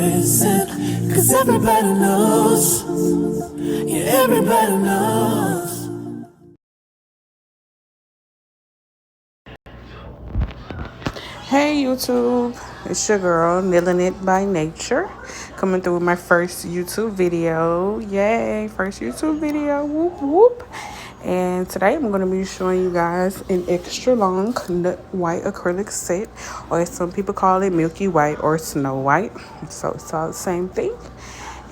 listen, cause everybody knows. Yeah, everybody knows. Hey YouTube, it's your girl Nailing It by Nature, coming through with my first YouTube video. Yay, first YouTube video, whoop whoop. And today I'm going to be showing you guys an extra long nut white acrylic set, or as some people call it, milky white or snow white. So it's all the same thing.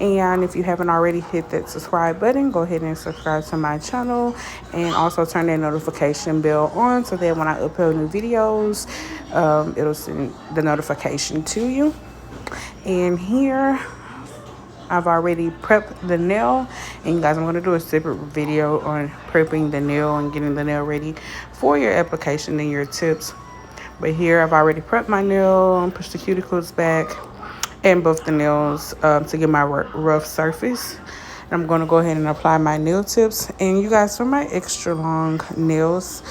And if you haven't already, hit that subscribe button. Go ahead and subscribe to my channel, and also turn that notification bell on so that when I upload new videos, it'll send the notification to you. And here I've already prepped the nail, and you guys, I'm going to do a separate video on prepping the nail and getting the nail ready for your application and your tips. But here I've already prepped my nail, pushed the cuticles back, and both the nails to get my rough surface. I'm going to go ahead and apply my nail tips. And you guys, for my extra long nails,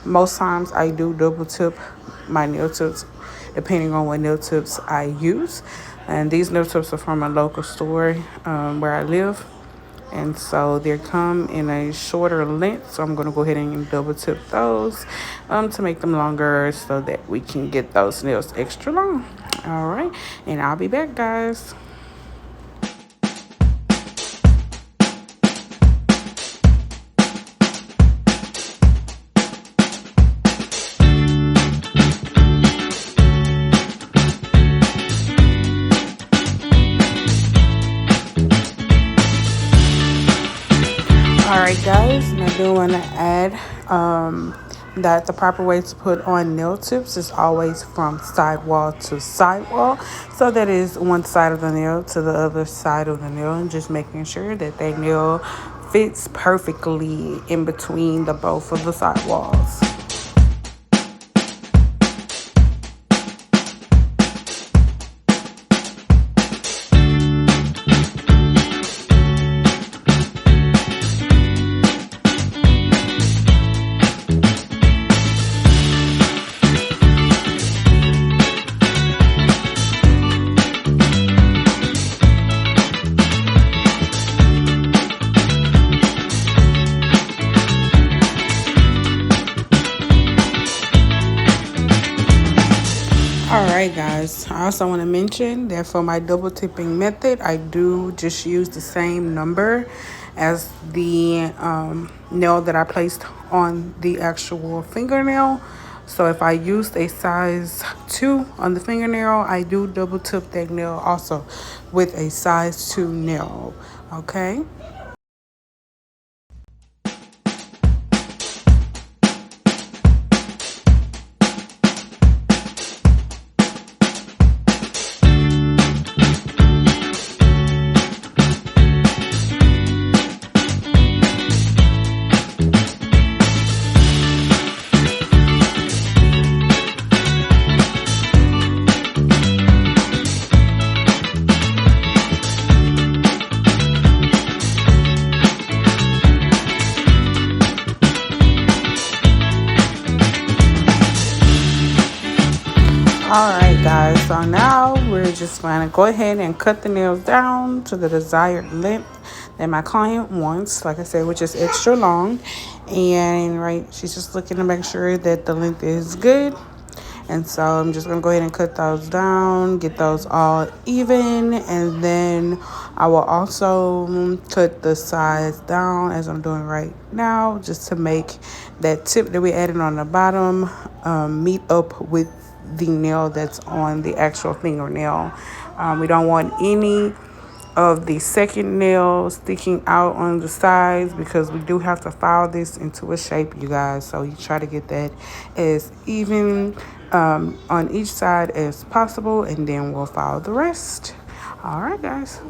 most times I do double tip my nail tips depending on what nail tips I use. And these nail tips are from a local store where I live. And so they come in a shorter length, so I'm going to go ahead and double tip those to make them longer so that we can get those nails extra long. All right, and I'll be back, guys. Alright guys, and I do want to add that the proper way to put on nail tips is always from sidewall to sidewall. So that is one side of the nail to the other side of the nail, and just making sure that that nail fits perfectly in between the both of the sidewalls. Alright guys, I also want to mention that for my double tipping method, I do just use the same number as the nail that I placed on the actual fingernail. So if I used a size 2 on the fingernail, I do double tip that nail also with a size 2 nail. Okay. Alright guys, so now we're just going to go ahead and cut the nails down to the desired length that my client wants, like I said, which is extra long. And right, she's just looking to make sure that the length is good. And so I'm just going to go ahead and cut those down, get those all even, and then I will also cut the sides down as I'm doing right now, just to make that tip that we added on the bottom meet up with the nail that's on the actual fingernail. We don't want any of the second nail sticking out on the sides, because we do have to file this into a shape, you guys. So you try to get that as even on each side as possible, and then we'll file the rest. All right guys.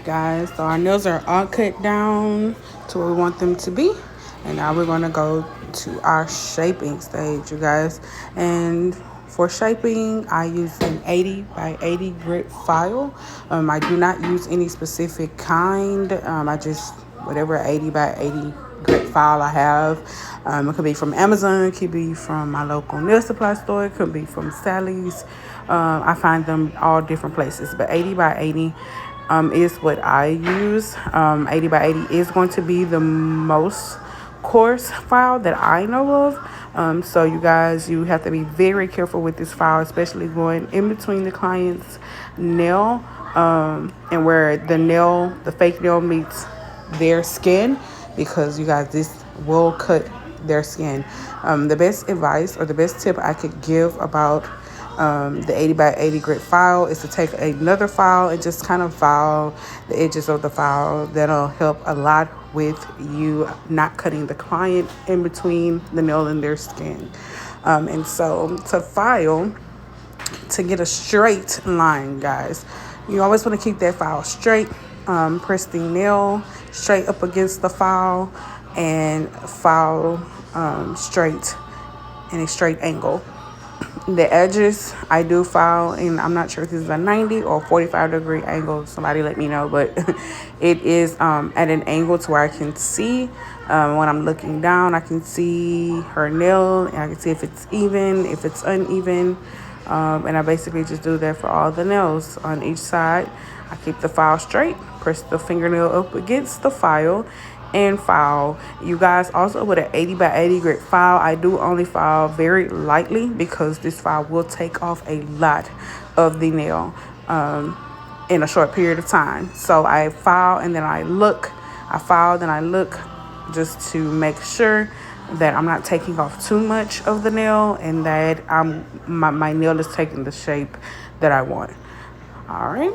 Alright guys, so our nails are all cut down to where we want them to be. And now we're going to go to our shaping stage, you guys. And for shaping, I use an 80 by 80 grit file. I do not use any specific kind. I just, whatever 80 by 80 grit file I have. It could be from Amazon, it could be from my local nail supply store, it could be from Sally's. I find them all different places, but 80 by 80 is what I use. 80 by 80 is going to be the most coarse file that I know of. So you guys, you have to be very careful with this file, especially going in between the client's nail and where the fake nail meets their skin, because you guys, this will cut their skin. The best advice or the best tip I could give about the 80 by 80 grit file is to take another file and just kind of file the edges of the file. That'll help a lot with you not cutting the client in between the nail and their skin. And so to file, to get a straight line, guys, you always want to keep that file straight. Press the nail straight up against the file and file straight in a straight angle. The edges, I do file, and I'm not sure if this is a 90 or 45-degree angle. Somebody let me know, but it is at an angle to where I can see when I'm looking down. I can see her nail, and I can see if it's even, if it's uneven. And I basically just do that for all the nails on each side. I keep the file straight, press the fingernail up against the file, and file. You guys, also with an 80 by 80 grit file, I do only file very lightly because this file will take off a lot of the nail in a short period of time. So I file and then I look. I file, then I look, just to make sure that I'm not taking off too much of the nail and that my nail is taking the shape that I want. All right.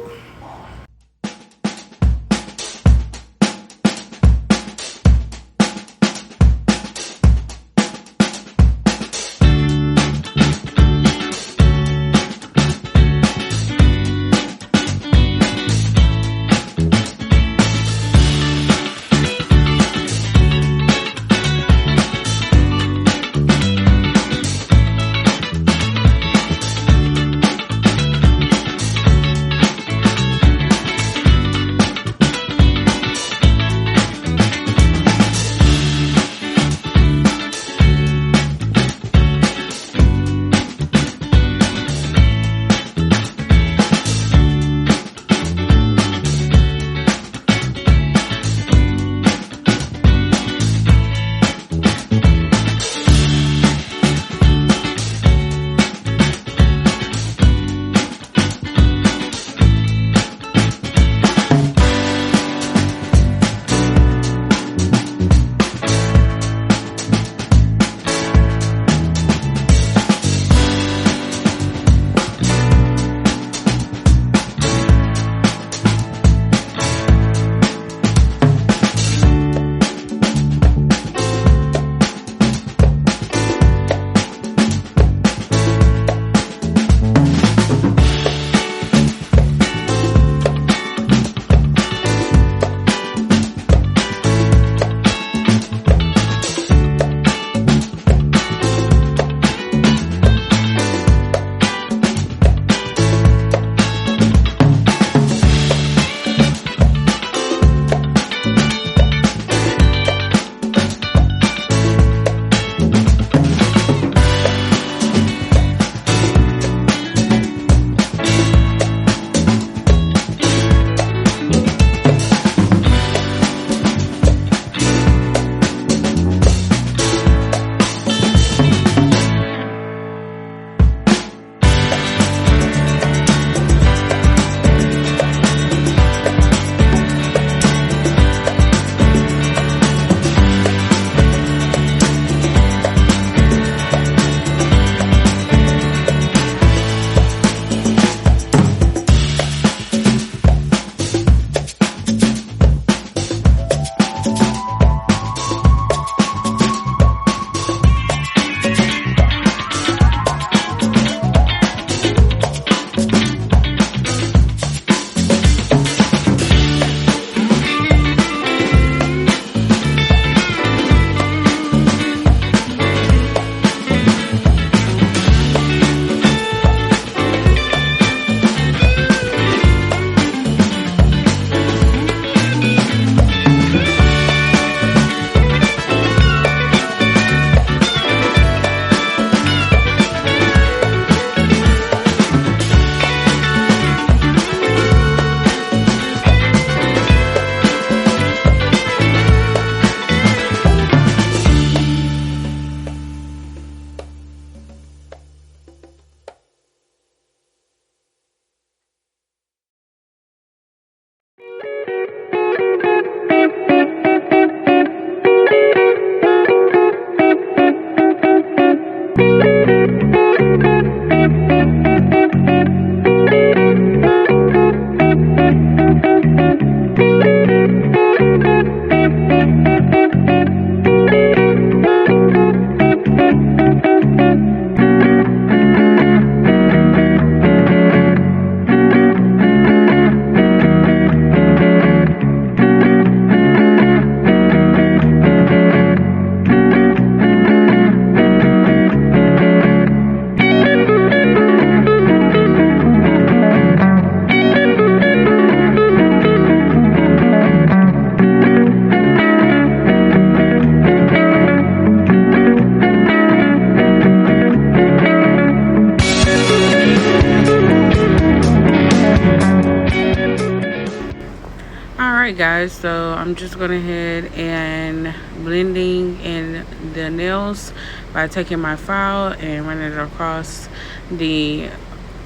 Alright guys, so I'm just going ahead and blending in the nails by taking my file and running it across the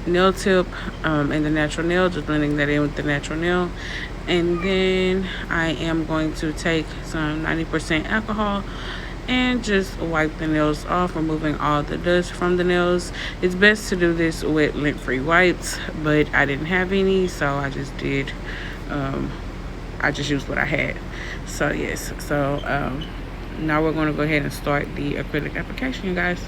nail tip and the natural nail, just blending that in with the natural nail. And then I am going to take some 90% alcohol and just wipe the nails off, removing all the dust from the nails. It's best to do this with lint-free wipes, but I didn't have any, so I just did I just used what I had. So yes, so now we're going to go ahead and start the acrylic application, you guys.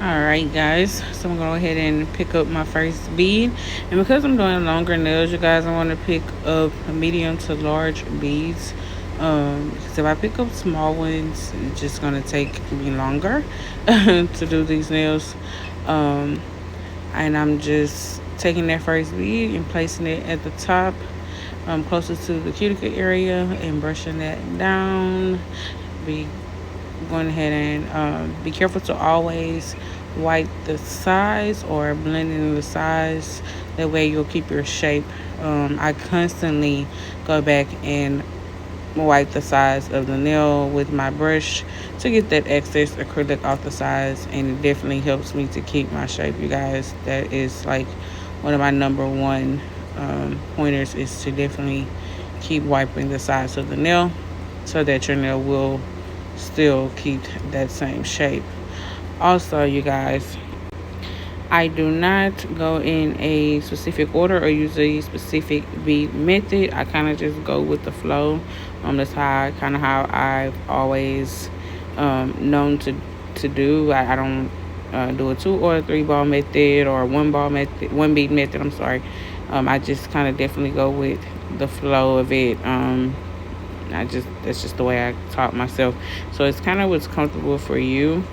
Alright guys, so I'm gonna go ahead and pick up my first bead, and because I'm doing longer nails, you guys, I want to pick up medium to large beads, because if I pick up small ones, it's just gonna take me longer to do these nails. And I'm just taking that first bead and placing it at the top, closest to the cuticle area, and brushing that down. Be going ahead and be careful to always wipe the sides or blend in the sides. That way you'll keep your shape. I constantly go back and wipe the sides of the nail with my brush to get that excess acrylic off the sides, and it definitely helps me to keep my shape, you guys. That is like one of my number one pointers, is to definitely keep wiping the sides of the nail so that your nail will still keep that same shape. Also, you guys, I do not go in a specific order or use a specific bead method. I kind of just go with the flow. That's how I've always known to do. I don't do a 2 or 3 ball method or one bead method. I'm sorry. I just kind of definitely go with the flow of it. That's just the way I taught myself. So it's kind of what's comfortable for you.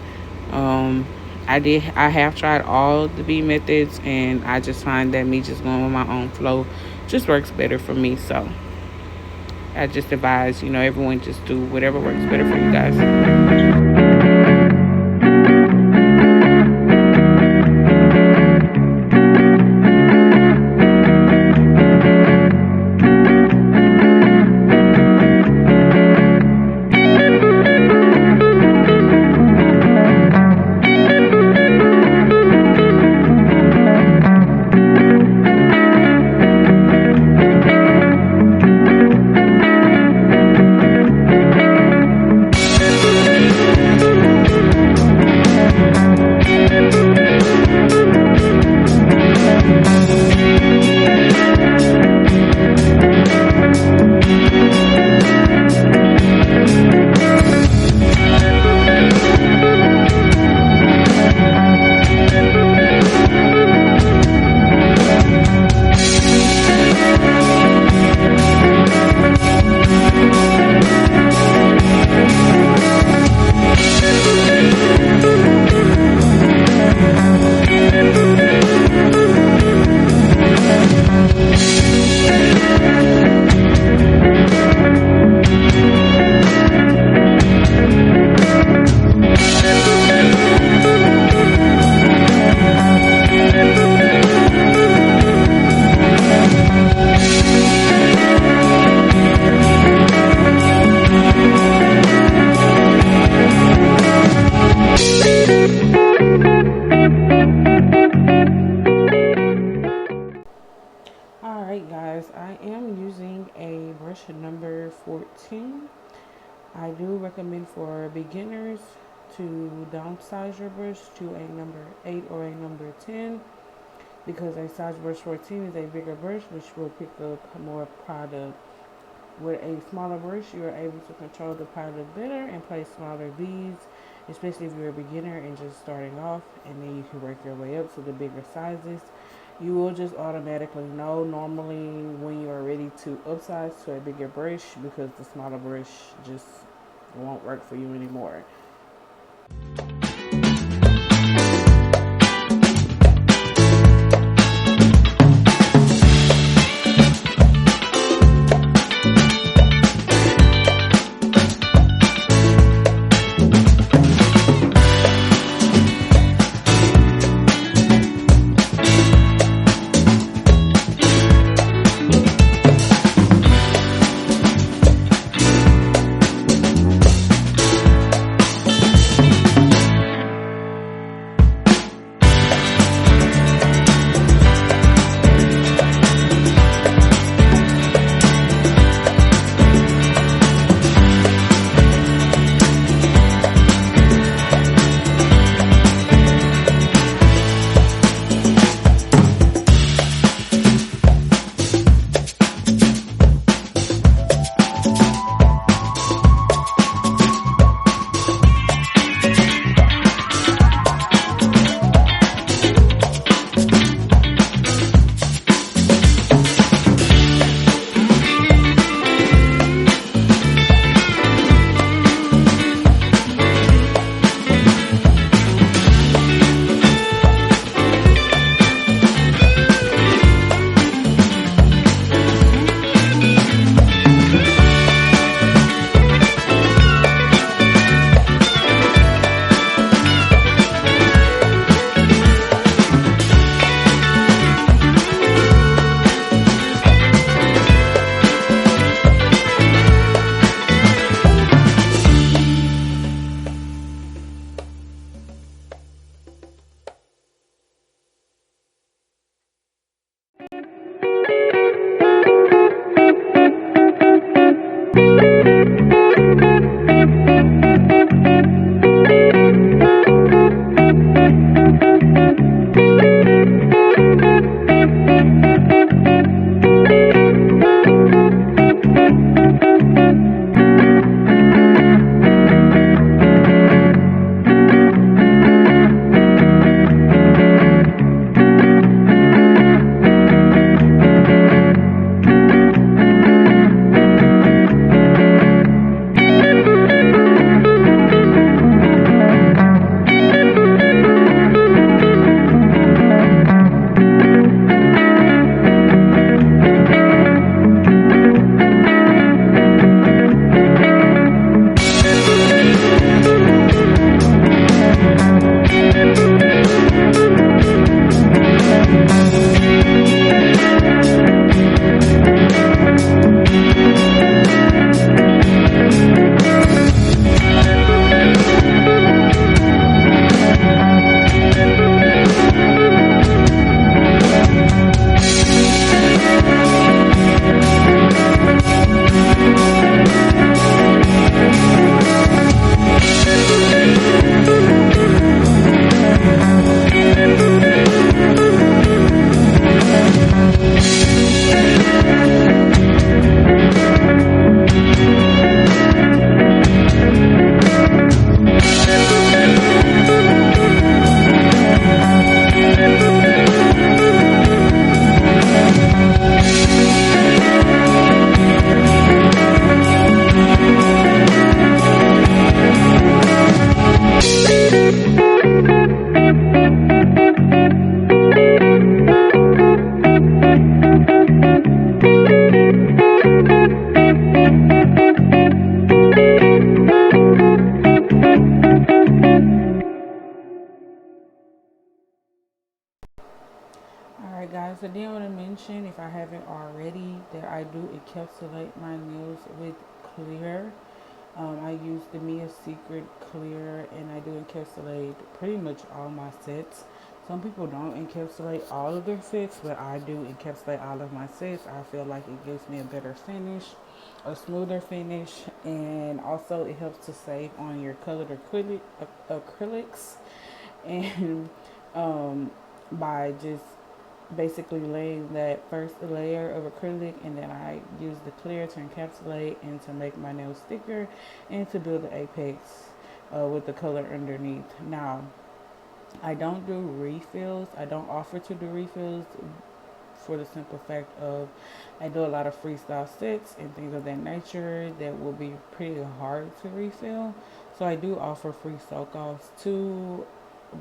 I have tried all the bead methods, and I just find that me just going with my own flow just works better for me. So I just advise, everyone just do whatever works better for you guys. Number 14. I do recommend for beginners to downsize your brush to a number 8 or a number 10, because a size brush 14 is a bigger brush which will pick up more product With a smaller brush, you are able to control the powder better and place smaller beads, especially if you're a beginner and just starting off, and then you can work your way up to the bigger sizes. You will just automatically know normally when you are ready to upsize to a bigger brush because the smaller brush just won't work for you anymore. Alright guys, I did want to mention, if I haven't already, that I do encapsulate my nails with clear. I use the Mia Secret clear, and I do encapsulate pretty much all my sets. Some people don't encapsulate all of their sets, but I do encapsulate all of my sets. I feel like it gives me a better finish, a smoother finish, and also it helps to save on your colored acrylics. And by just basically laying that first layer of acrylic, and then I use the clear to encapsulate and to make my nails thicker and to build the apex with the color underneath. Now, I don't do refills. I don't offer to do refills for the simple fact of I do a lot of freestyle sets and things of that nature that will be pretty hard to refill. So I do offer free soak offs to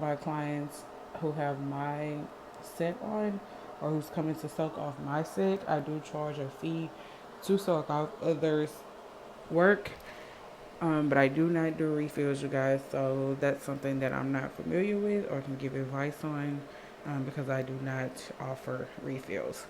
my clients who have my set on or who's coming to soak off my set. I do charge a fee to soak off others' work. But I do not do refills, you guys, so that's something that I'm not familiar with or can give advice on because I do not offer refills.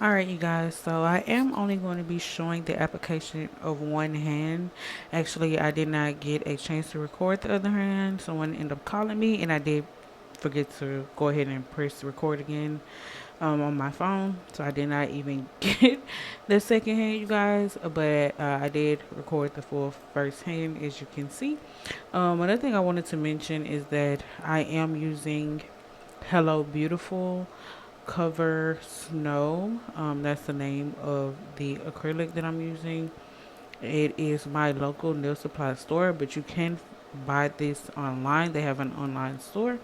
All right, you guys. So I am only going to be showing the application of one hand. Actually, I did not get a chance to record the other hand. Someone ended up calling me, and I did forget to go ahead and press record again on my phone. So I did not even get the second hand, you guys. But I did record the full first hand, as you can see. Another thing I wanted to mention is that I am using Hello Beautiful Cover Snow. That's the name of the acrylic that I'm using. It is my local nail supply store, but you can buy this online. They have an online store.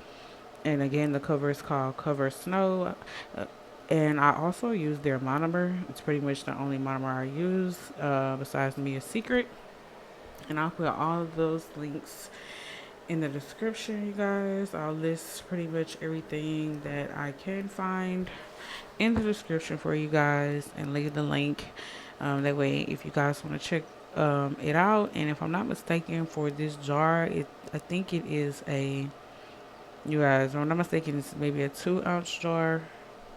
And again, the cover is called Cover Snow. And I also use their monomer. It's pretty much the only monomer I use besides Me a Secret. And I'll put all of those links in the description, you guys. I'll list pretty much everything that I can find in the description for you guys and leave the link. That way, if you guys want to check it out, and if I'm not mistaken, for this jar, I think it is a, you guys, if I'm not mistaken, it's maybe a 2 ounce jar,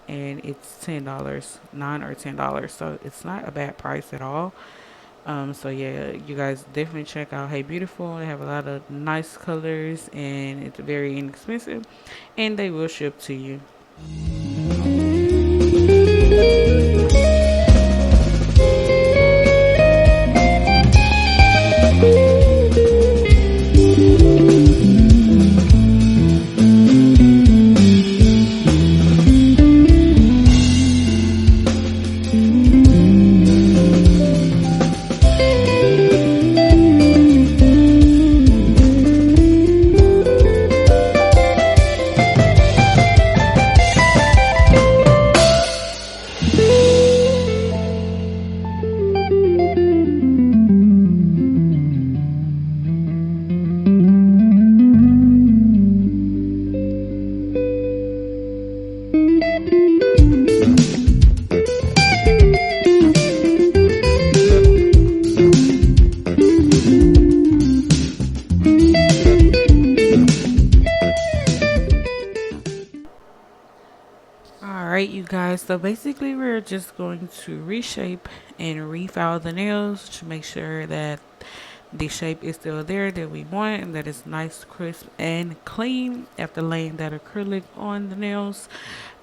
and it's $10, $9 or $10. So it's not a bad price at all. So yeah, you guys definitely check out Hey Beautiful. They have a lot of nice colors, and it's very inexpensive, and they will ship to you. Alright, you guys, so basically we're just going to reshape and refile the nails to make sure that the shape is still there that we want, and that it's nice, crisp, and clean after laying that acrylic on the nails.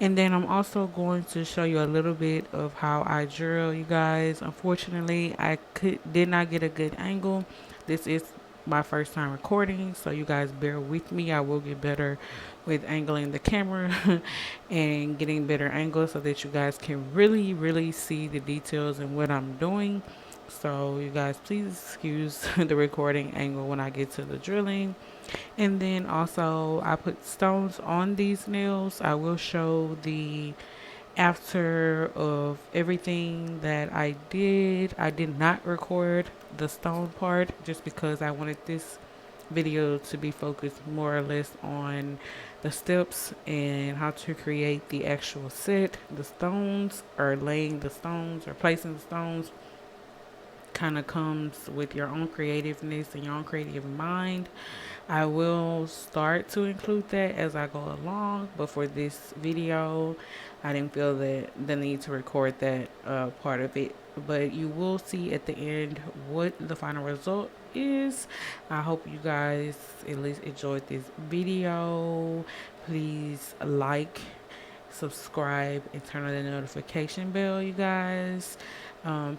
And then I'm also going to show you a little bit of how I drill, you guys. Unfortunately, I did not get a good angle. This is my first time recording, so you guys bear with me. I will get better with angling the camera and getting better angles so that you guys can really see the details and what I'm doing. So you guys, please excuse the recording angle when I get to the drilling. And then also I put stones on these nails. I will show the after of everything that I did. I did not record the stone part just because I wanted this video to be focused more or less on the steps and how to create the actual set. The stones, or laying the stones, or placing the stones, kind of comes with your own creativeness and your own creative mind. I will start to include that as I go along, but for this video, I didn't feel that the need to record that part of it. But you will see at the end what the final result is. I hope you guys at least enjoyed this video. Please like, subscribe, and turn on the notification bell, you guys.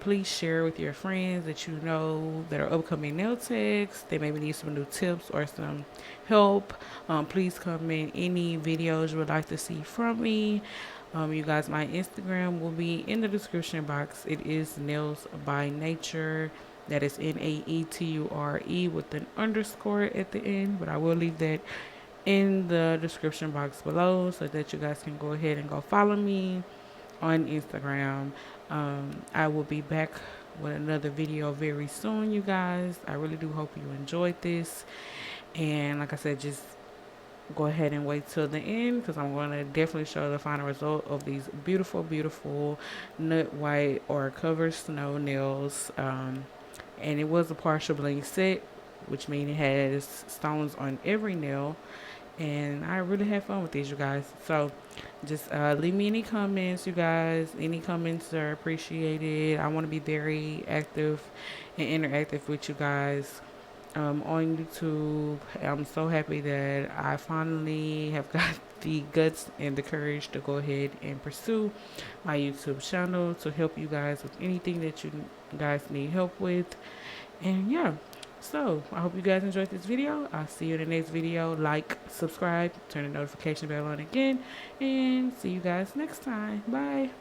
Please share with your friends that you know that are upcoming nail techs. They maybe need some new tips or some help. Please comment any videos you would like to see from me. You guys, my Instagram will be in the description box. It is Nails by Nature. That is NAETURE with an underscore at the end, but I will leave that in the description box below so that you guys can go ahead and go follow me on Instagram. I will be back with another video very soon, you guys. I really do hope you enjoyed this, and like I said, just go ahead and wait till the end, because I'm going to definitely show the final result of these beautiful nut white or covered snow nails. And it was a partial bling set, which means it has stones on every nail, and I really had fun with these, you guys. So just leave me any comments, you guys. Any comments are appreciated. I want to be very active and interactive with you guys on YouTube. I'm so happy that I finally have got the guts and the courage to go ahead and pursue my YouTube channel to help you guys with anything that you guys need help with. And yeah, so I hope you guys enjoyed this video. I'll see you in the next video. Like, subscribe, turn the notification bell on again, and see you guys next time. Bye.